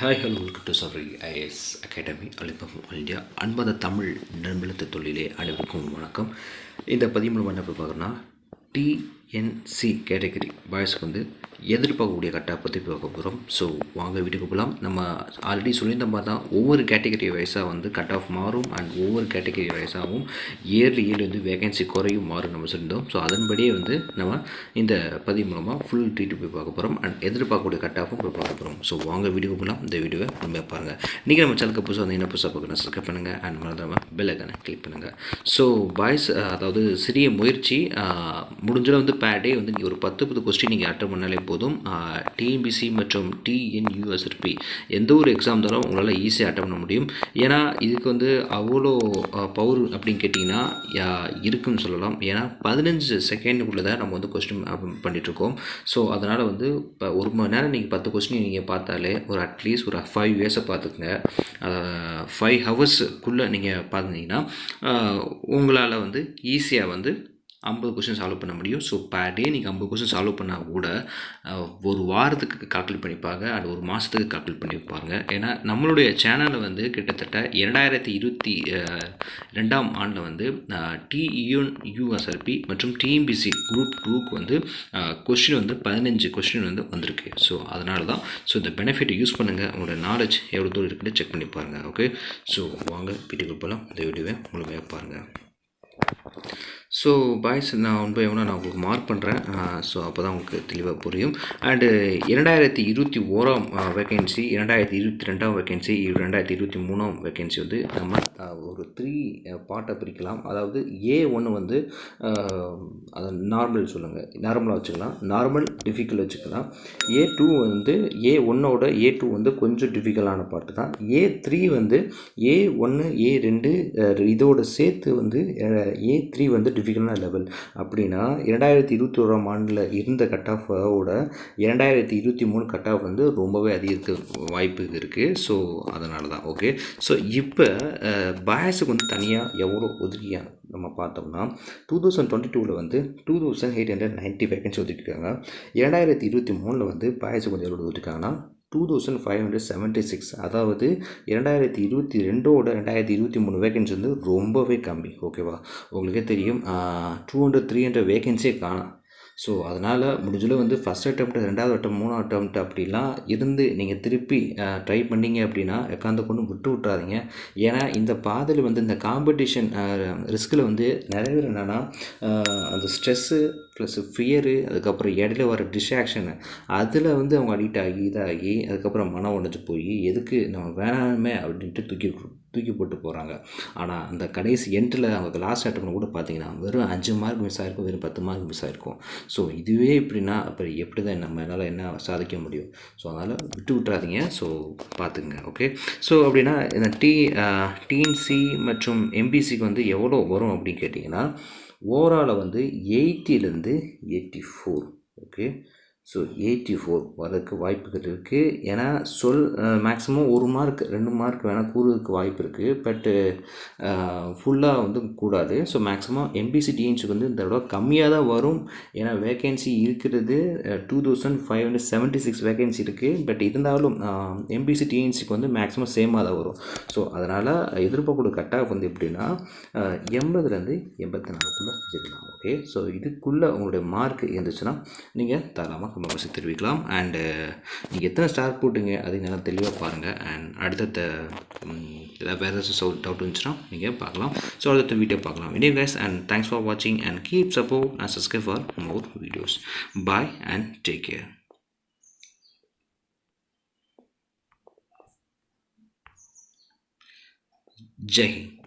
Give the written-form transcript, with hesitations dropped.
Hi hello welcome to சஃப்ரி IAS academy அலிபம் India அன்பத தமிழ் நண்பெழுத்து தொழிலே அனைவருக்கும் வணக்கம். இந்த பதிவு மூலம் என்ன பார்க்குறோன்னா டிஎன்சி கேட்டகரி பாய்ஸ்க்கு வந்து எதிர்பார்க்கக்கூடிய கட்டாக பற்றி பார்க்க போகிறோம். ஸோ வாங்க வீட்டுக்கு போகலாம். நம்ம ஆல்ரெடி சொல்லியிருந்த மாதிரி தான் ஒவ்வொரு கேட்டகரி வைஸாக வந்து கட் ஆஃப் மாறும் அண்ட் ஒவ்வொரு கேட்டகரி வைஸாகவும் இயர்லி வந்து வேகன்சி குறையும் மாறும் நம்ம சொல்லியிருந்தோம். ஸோ அதன்படியே வந்து நம்ம இந்த பதிவு மூலமாக ஃபுல் டீட்டு போய் பார்க்க போகிறோம் அண்ட் எதிர்பார்க்கக்கூடிய கட்டாகவும் போய் பார்க்க போகிறோம். ஸோ வாங்க வீடியோக்கு போகலாம். இந்த வீடியோவை நம்ம பாருங்கள். நீங்கள் நம்ம சேனலுக்கு புதுசாக வந்து என்ன புதுசாக பார்க்கணும் சப்ஸ்கிரைப் பண்ணுங்கள் அண்ட் மறந்துடாமல் பெல் ஐக்கானை கிளிக் பண்ணுங்கள். ஸோ பாய்ஸ் அதாவது சிறிய முயற்சி முடிஞ்சளவு வந்து பேர் டே வந்து நீங்கள் ஒரு 10 கொஸ்டின் நீங்கள் அட்டன் பண்ணாலே போதும். டிஎன்பிசி மற்றும் டிஎன்யூஎஸ்ஆர்பி எந்த ஒரு எக்ஸாம் இருந்தாலும் உங்களால் ஈஸியாக அட்டன் பண்ண முடியும். ஏன்னா இதுக்கு வந்து அவ்வளோ பவர் அப்படின்னு கேட்டிங்கன்னா இருக்குன்னு சொல்லலாம். ஏன்னா 15 செகண்டுக்குள்ளே தான் நம்ம வந்து கொஸ்டின் பண்ணிகிட்ருக்கோம். ஸோ அதனால் வந்து இப்போ ஒரு மணி நேரம் நீங்கள் 10 கொஸ்டின் நீங்கள் பார்த்தாலே ஒரு அட்லீஸ்ட் ஒரு 5 இயர்ஸை பார்த்துக்குங்க. 5 ஹவர்ஸுக்குள்ளே நீங்கள் பார்த்தீங்கன்னா உங்களால் வந்து ஈஸியாக வந்து 50 கொஸ்டின் சால்வ் பண்ண முடியும். ஸோ பேர் டே நீங்கள் 50 கொஸ்டின் சால்வ் பண்ணால் கூட ஒரு வாரத்துக்கு கால்குலேட் பண்ணிப்பாங்க அண்ட் ஒரு மாதத்துக்கு கால்குலேட் பண்ணிப்பாங்க. ஏன்னா நம்மளுடைய சேனலில் வந்து கிட்டத்தட்ட 2022ஆம் ஆண்டில் வந்து டிஎன்யூஎஸ்ஆர்பி மற்றும் டிஎன்பிசி குரூப் 2க்கு வந்து கொஸ்டின் வந்து 15 கொஸ்டின் வந்து வந்திருக்கு. ஸோ அதனால தான் இந்த பெனிஃபிட்டை யூஸ் பண்ணுங்கள். உங்களோட நாலேஜ் எவ்வளோ தூரம் இருக்குன்னு செக் பண்ணி பாருங்கள். ஓகே, ஸோ வாங்க வீட்டுக்கு போகலாம். இந்த வீடியோவை முழுமையாக பாருங்கள். ஸோ பாய்ஸ் நான் நான் உங்களுக்கு மார்க் பண்ணுறேன். ஸோ அப்போ தான் உங்களுக்கு தெளிவாக புரியும். அண்டு 2021ஆம் வேக்கன்சி, 2022ஆம் வேக்கன்சி, 2023ஆம் வேக்கன்சி வந்து நம்ம ஒரு 3 பார்ட்டாக பிரிக்கலாம். அதாவது A1 வந்து அதை நார்மல் சொல்லுங்கள், நார்மலாக வச்சுக்கலாம். நார்மல் டிஃபிகல்ட் வச்சுக்கலாம். A2 வந்து A1ஓட A2 வந்து கொஞ்சம் டிஃபிகல்ட்டான பார்ட்டு தான். A3 வந்து A1 A2 இதோட சேர்த்து வந்து A3 வந்து டிஃபிகல்ட்டான லெவல். அப்படின்னா 2021ஆம் ஆண்டில் இருந்த கட் ஆஃபோட 2023 கட் ஆஃப் வந்து ரொம்பவே அதிகரிக்க வாய்ப்பு இருக்குது. ஸோ அதனால தான். ஓகே, ஸோ இப்போ பாய்ஸுக்கு வந்து தனியாக எவ்வளோ ஒதுக்கியாக நம்ம பார்த்தோம்னா 2022 வந்து 2890 வேகன்சி ஒதுக்கிருக்காங்க. 2023 வந்து பாய்ஸுக்கு வந்து எவ்வளோ ஒதுக்காங்கன்னா 2576. அதாவது 2022ஓட 2023 வேகன்சி வந்து ரொம்பவே கம்மி. ஓகேவா, உங்களுக்கே தெரியும் 200-300 வேகன்சியே காணும். ஸோ அதனால் முடிஞ்சளவு வந்து ஃபஸ்ட் அட்டெம்ப்ட், 2வது அட்டெம்ப்ட், 3வது அட்டெம்ப்ட் அப்படிலாம் இருந்து நீங்கள் திருப்பி ட்ரை பண்ணிங்க அப்படின்னா உட்காந்து கொண்டு விட்டுறாதீங்க. ஏன்னா இந்த பாதையில் வந்து இந்த காம்படிஷன் ரிஸ்கில் வந்து நிறைய பேர் என்னென்னா அந்த ஸ்ட்ரெஸ்ஸு ப்ளஸ் ஃபியரு, அதுக்கப்புறம் இடையில வர டிஸ்ட்ராக்ஷனு, அதில் வந்து அவங்க அடிக்ட் ஆகி இதாகி அதுக்கப்புறம் மனம் உடைஞ்சு போய் எதுக்கு நம்ம வேணாமே அப்படின்ட்டு தூக்கி போட்டு போகிறாங்க. ஆனால் அந்த கடைசி எண்டில் அவங்க லாஸ்ட் அட்டெம்ப்ட் கூட பார்த்தீங்கன்னா வெறும் 5 மார்க் மிஸ் ஆகிருக்கும், வெறும் 10 மார்க் மிஸ் ஆகிருக்கும். ஸோ இதுவே இப்படின்னா அப்புறம் எப்படி தான் நம்ம என்னால் என்ன சாதிக்க முடியும்? ஸோ அதனால் விட்டுறாதீங்க. ஸோ பார்த்துங்க. ஓகே, ஸோ அப்படின்னா இந்த டிஎன்சி மற்றும் எம்பிசிக்கு வந்து எவ்வளோ வரும் அப்படின்னு கேட்டிங்கன்னா ஓவரால் வந்து 80லேருந்து 84. ஓகே, ஸோ 84 வரதுக்கு வாய்ப்புகள் இருக்குது. ஏன்னா மேக்ஸிமம் 1 மார்க் 2 மார்க் வேணால் கூடுறதுக்கு வாய்ப்பு இருக்குது. பட்டு ஃபுல்லாக வந்து கூடாது. ஸோ மேக்ஸிமம் எம்பிசி டிஎன்சிக்கு வந்து இந்த தடவை கம்மியாக தான் வரும். ஏன்னா வேகன்சி இருக்கிறது 2576 வேகன்சி இருக்குது. பட் இருந்தாலும் எம்பிசி டிஎன்சிக்கு வந்து மேக்ஸிமம் சேமாக தான் வரும். ஸோ அதனால் எதிர்பார்க்கக்கூடிய கட் ஆஃப் வந்து எப்படின்னா 80லேருந்து 84க்குள்ளே வச்சுக்கலாம். ஓகே, ஸோ இதுக்குள்ளே உங்களுடைய மார்க் இருந்துச்சுன்னா நீங்கள் தாராளமாக கமெண்ட்ஸ் தெரிவிக்கலாம். அண்டு நீங்கள் எத்தனை ஸ்டார் போட்டுங்க அது நல்லா தெளிவாக பாருங்கள். அண்ட் அடுத்த ஏதாவது வேறு ஏதாச்சும் டவுட் இருந்துச்சுன்னா நீங்கள் பார்க்கலாம். ஸோ அடுத்த வீடியோ பார்க்கலாம். Anyway guys, and thanks for watching and keep support and subscribe for more videos. Bye and take care. Jai Hind.